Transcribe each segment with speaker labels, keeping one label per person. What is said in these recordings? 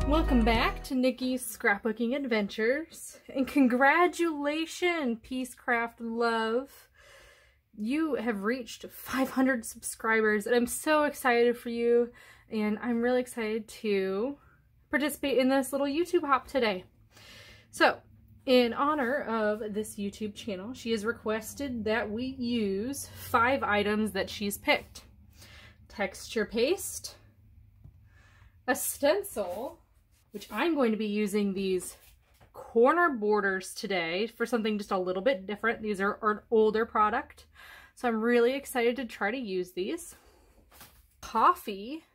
Speaker 1: Welcome back to Nikki's Scrapbooking Adventures, and congratulations, Peacecraft Love. You have reached 500 subscribers, and I'm so excited for you, and I'm really excited to participate in this little YouTube hop today. So, in honor of this YouTube channel, she has requested that we use 5 items that she's picked. Texture paste, a stencil, which I'm going to be using these corner borders today for something just a little bit different. These are an older product, so I'm really excited to try to use these. Coffee.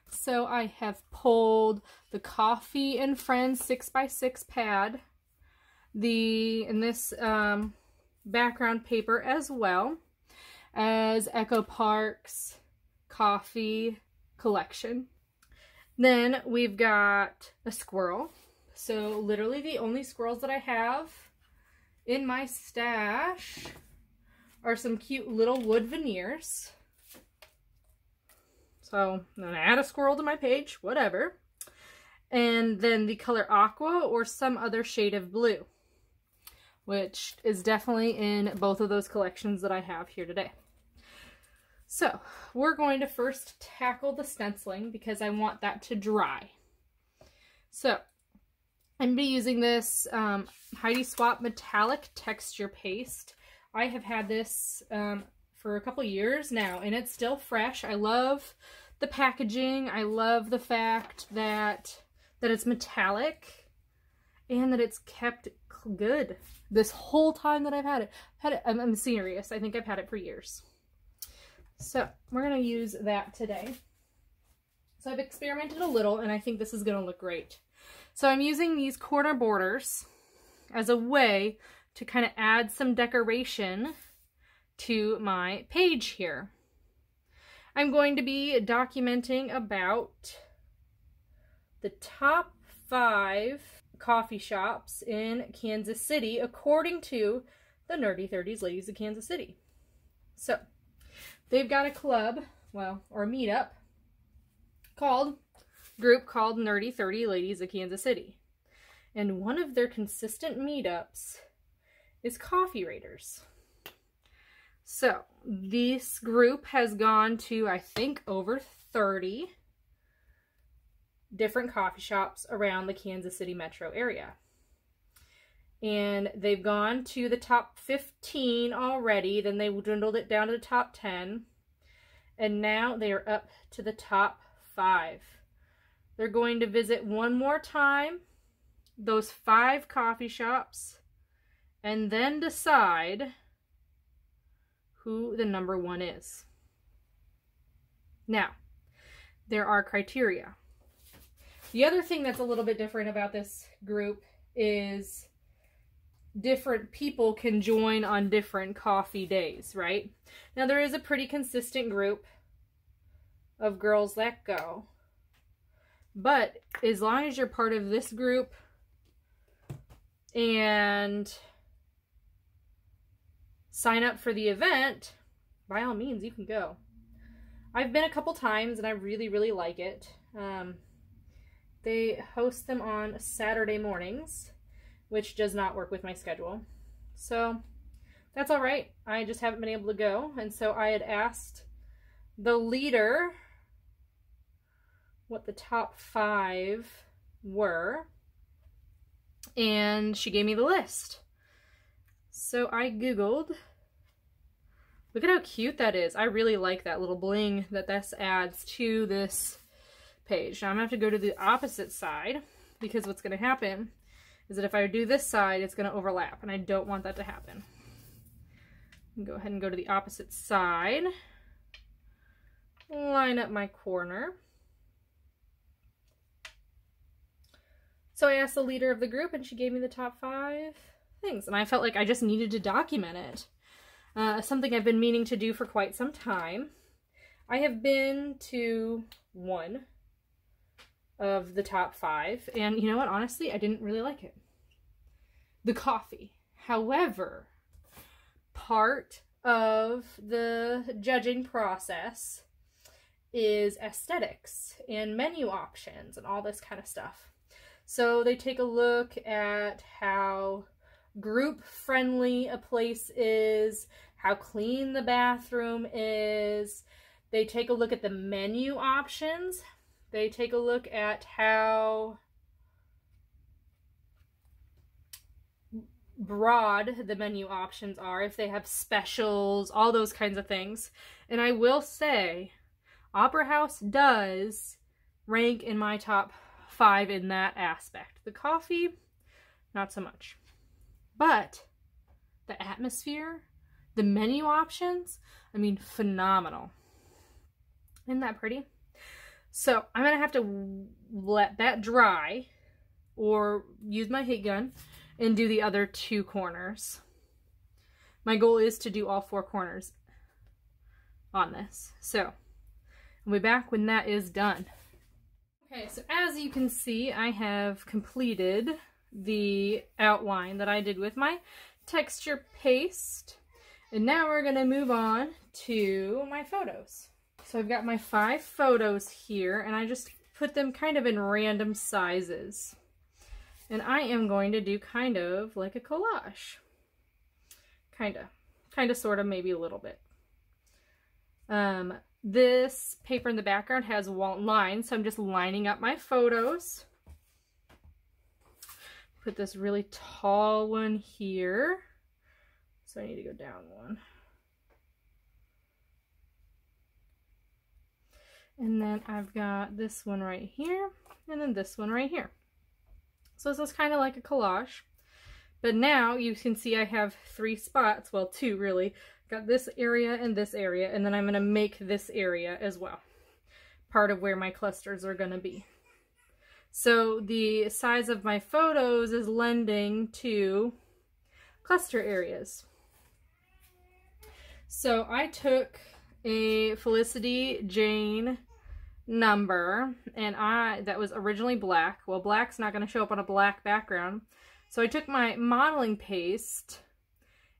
Speaker 1: So I have pulled the Coffee and Friends 6x6 pad, and this background paper, as well as Echo Park's coffee collection. Then we've got a squirrel. So literally the only squirrels that I have in my stash are some cute little wood veneers. So I'm gonna add a squirrel to my page, whatever. And then the color Aqua or some other shade of blue, which is definitely in both of those collections that I have here today. So we're going to first tackle the stenciling because I want that to dry. So I'm going to be using this Heidi Swapp metallic texture paste. I have had this for a couple years now, and it's still fresh. I love the packaging. I love the fact that it's metallic and that it's kept good this whole time that I've had it. I'm serious. I think I've had it for years. So we're going to use that today. So I've experimented a little, and I think this is going to look great. So I'm using these corner borders as a way to kind of add some decoration to my page here. I'm going to be documenting about the top 5 coffee shops in Kansas City according to the Nerdy 30s Ladies of Kansas City. So they've got a club, well, or a meetup group called Nerdy 30 Ladies of Kansas City. And one of their consistent meetups is Coffee Raiders. So this group has gone to, I think, over 30 different coffee shops around the Kansas City metro area. And they've gone to the top 15 already, then they dwindled it down to the top 10, and now they are up to the top 5. They're going to visit one more time those 5 coffee shops and then decide who the number 1 is. Now, there are criteria. The other thing that's a little bit different about this group is different people can join on different coffee days, right? Now, there is a pretty consistent group of girls that go, but as long as you're part of this group and sign up for the event, by all means, you can go. I've been a couple times and I really, really like it. They host them on Saturday mornings, which does not work with my schedule. So that's all right. I just haven't been able to go. And so I had asked the leader what the top 5 were, and she gave me the list. So I Googled. Look at how cute that is. I really like that little bling that this adds to this page. Now I'm going to have to go to the opposite side, because what's going to happen is that if I do this side, it's going to overlap, and I don't want that to happen. Go ahead and go to the opposite side. Line up my corner. So I asked the leader of the group, and she gave me the top 5 things, and I felt like I just needed to document it. Something I've been meaning to do for quite some time. I have been to 1 of the top 5, and you know what, honestly, I didn't really like it. The coffee. However, part of the judging process is aesthetics and menu options and all this kind of stuff. So they take a look at how group friendly a place is, how clean the bathroom is. They take a look at the menu options. They take a look at how broad the menu options are, if they have specials, all those kinds of things. And I will say, Opera House does rank in my top 5 in that aspect. The coffee, not so much. But the atmosphere, the menu options, I mean, phenomenal. Isn't that pretty? So I'm going to have to let that dry or use my heat gun and do the other 2 corners. My goal is to do all 4 corners on this. So I'll be back when that is done. Okay, so as you can see, I have completed the outline that I did with my texture paste. And now we're going to move on to my photos. So I've got my 5 photos here, and I just put them kind of in random sizes. And I am going to do kind of like a collage. Kind of, sort of, maybe a little bit. This paper in the background has lines, so I'm just lining up my photos. Put this really tall one here. So I need to go down one. And then I've got this one right here, and then this one right here. So this is kind of like a collage. But now you can see I have 3 spots, well 2 really. Got this area, and then I'm going to make this area as well. Part of where my clusters are going to be. So the size of my photos is lending to cluster areas. So I took a Felicity Jane number, and that was originally black. Well, black's not going to show up on a black background. So I took my modeling paste,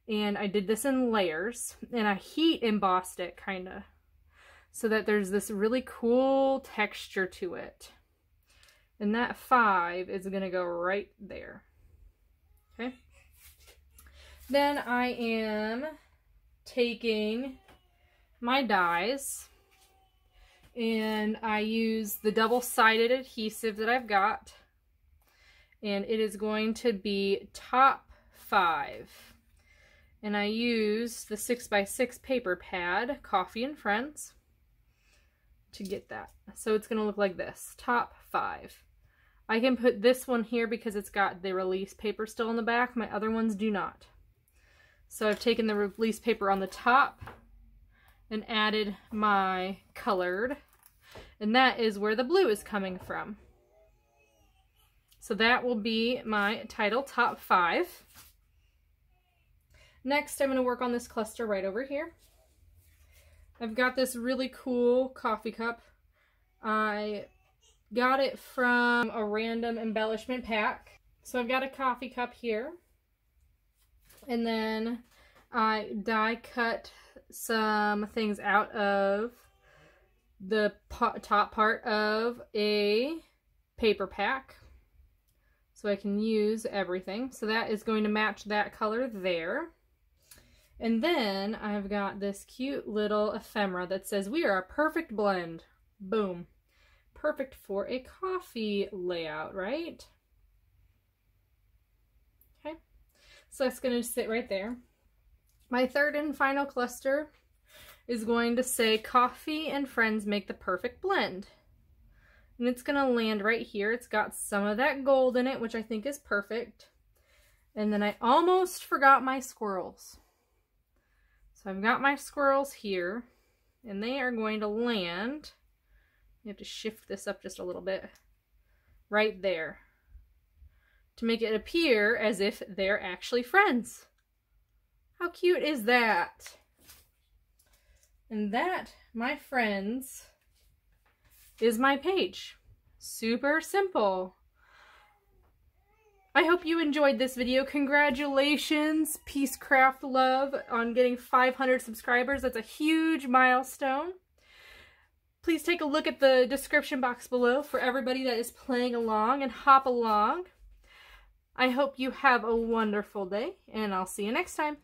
Speaker 1: and I did this in layers, and I heat embossed it, kind of, so that there's this really cool texture to it. And that 5 is going to go right there. Okay. Then I am taking my dies, and I use the double-sided adhesive that I've got, and it is going to be top 5. And I use the 6x6 paper pad, Coffee and Friends, to get that. So it's going to look like this, top 5. I can put this one here because it's got the release paper still on the back. My other ones do not. So I've taken the release paper on the top and added my colored, and that is where the blue is coming from. So that will be my title, top 5. Next, I'm going to work on this cluster right over here. I've got this really cool coffee cup. I got it from a random embellishment pack. So I've got a coffee cup here. And then I die cut some things out of the top part of a paper pack, so I can use everything. So that is going to match that color there. And then I've got this cute little ephemera that says, "We are a perfect blend." Boom. Perfect for a coffee layout, right? Okay. So that's going to sit right there. My third and final cluster is going to say, "Coffee and Friends make the perfect blend." And it's going to land right here. It's got some of that gold in it, which I think is perfect. And then I almost forgot my squirrels. So I've got my squirrels here, and they are going to land. You have to shift this up just a little bit right there to make it appear as if they're actually friends. How cute is that? And that, my friends, is my page. Super simple. I hope you enjoyed this video. Congratulations, Peace Craft Love, on getting 500 subscribers. That's a huge milestone. Please take a look at the description box below for everybody that is playing along and hop along. I hope you have a wonderful day, and I'll see you next time.